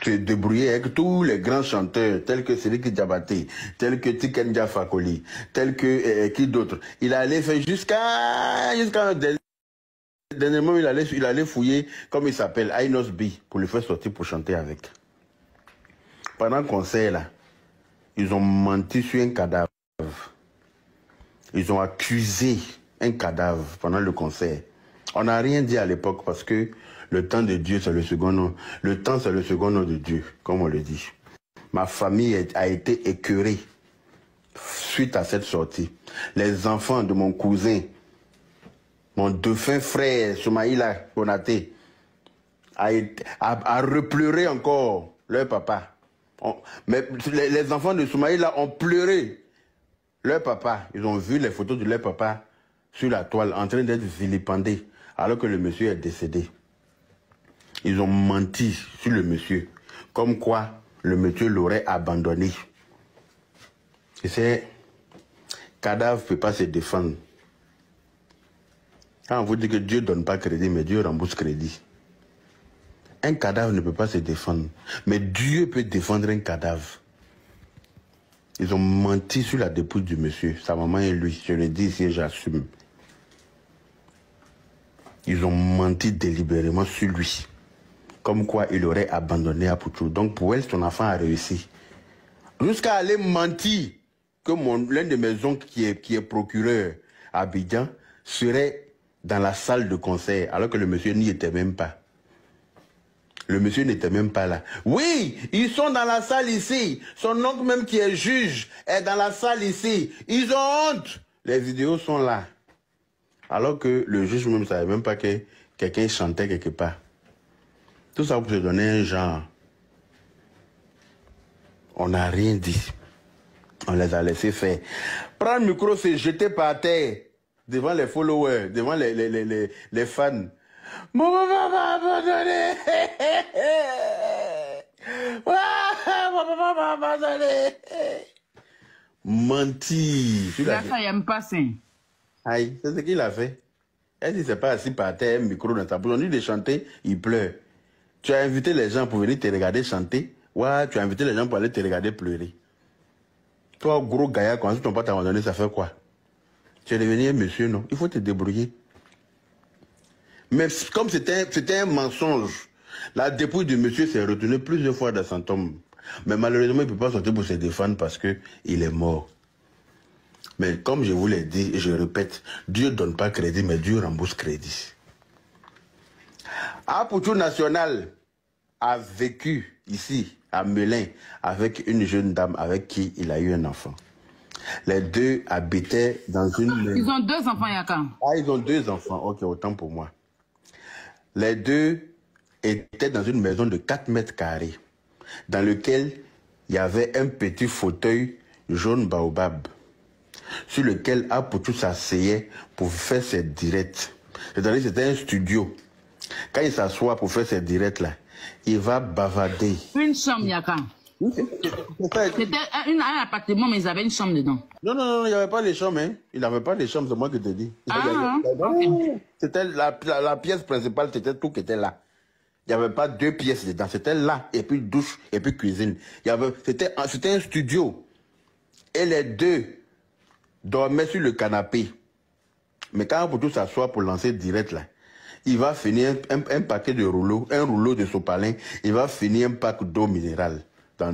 se débrouiller avec tous les grands chanteurs, tels que Sidiki Diabaté, tels que Tiken Jah Fakoly, tels que qui d'autres. Il allait faire jusqu'à un dernier moment, il allait fouiller, comme il s'appelle, Ainos B, pour le faire sortir pour chanter avec. Pendant le concert, là, ils ont menti sur un cadavre. Ils ont accusé un cadavre pendant le concert. On n'a rien dit à l'époque parce que le temps de Dieu, c'est le second nom. Le temps, c'est le second nom de Dieu, comme on le dit. Ma famille a été écœurée suite à cette sortie. Les enfants de mon cousin, mon défunt frère, Soumaïla Konaté, a repleuré encore leur papa. Mais les enfants de Soumaïla ont pleuré leur papa. Ils ont vu les photos de leur papa sur la toile en train d'être vilipendé alors que le monsieur est décédé. Ils ont menti sur le monsieur, comme quoi le monsieur l'aurait abandonné. Et c'est cadavre ne peut pas se défendre. Quand on vous dit que Dieu ne donne pas crédit, mais Dieu rembourse crédit. Un cadavre ne peut pas se défendre, mais Dieu peut défendre un cadavre. Ils ont menti sur la dépouille du monsieur, sa maman et lui. Je le dis ici et j'assume. Ils ont menti délibérément sur lui. Comme quoi il aurait abandonné Apoutou. Donc pour elle, son enfant a réussi. Jusqu'à aller mentir que l'un de mes oncles qui est procureur à Abidjan serait dans la salle de concert, alors que le monsieur n'y était même pas. Le monsieur n'était même pas là. Oui, ils sont dans la salle ici. Son oncle même qui est juge est dans la salle ici. Ils ont honte. Les vidéos sont là. Alors que le juge même ne savait même pas que quelqu'un chantait quelque part. Tout ça pour se donner un genre. On n'a rien dit. On les a laissés faire. Prendre le micro, c'est jeter par terre devant les followers, devant les fans. Mon papa m'a abandonné. Mon papa m'a abandonné. Menti. La femme n'aime pas ça. Aïe, c'est ce qu'il a fait. Elle dit, c'est pas assis par terre, un micro dans sa bouche. On dit de chanter, il pleure. Tu as invité les gens pour venir te regarder chanter. Ouais, tu as invité les gens pour aller te regarder pleurer. Toi, gros gaillard, quand ton père t'a abandonné, ça fait quoi? Tu es devenu un monsieur, non? Il faut te débrouiller. Mais comme c'était un mensonge, la dépouille du monsieur s'est retournée plusieurs fois dans son tombe. Mais malheureusement, il ne peut pas sortir pour se défendre parce qu'il est mort. Mais comme je vous l'ai dit, et je répète, Dieu ne donne pas crédit, mais Dieu rembourse crédit. Apoutou National a vécu ici, à Melun, avec une jeune dame avec qui il a eu un enfant. Les deux habitaient dans une maison. Ils ont 2 enfants, Yaka. Ah, ils ont 2 enfants. Ok, autant pour moi. Les deux étaient dans une maison de 4 mètres carrés, dans lequel il y avait un petit fauteuil jaune baobab, sur lequel Apoutou s'asseyait pour faire ses directs. C'est-à-dire que c'était un studio. Quand il s'assoit pour faire ses directs là, il va bavarder. Une chambre, Yaka. C'était un appartement, mais ils avaient une chambre dedans. Non, non, non, il n'y avait pas les chambres. Hein. Il n'avait pas les chambres, c'est moi qui te dis. Okay. C'était la pièce principale, c'était tout qui était là. Il n'y avait pas 2 pièces dedans, c'était là, et puis douche, et puis cuisine. C'était un studio. Et les deux dormaient sur le canapé. Mais quand Apoutou s'assoit pour lancer direct là, il va finir un paquet de rouleaux, un rouleau de sopalin, il va finir un pack d'eau minérale dans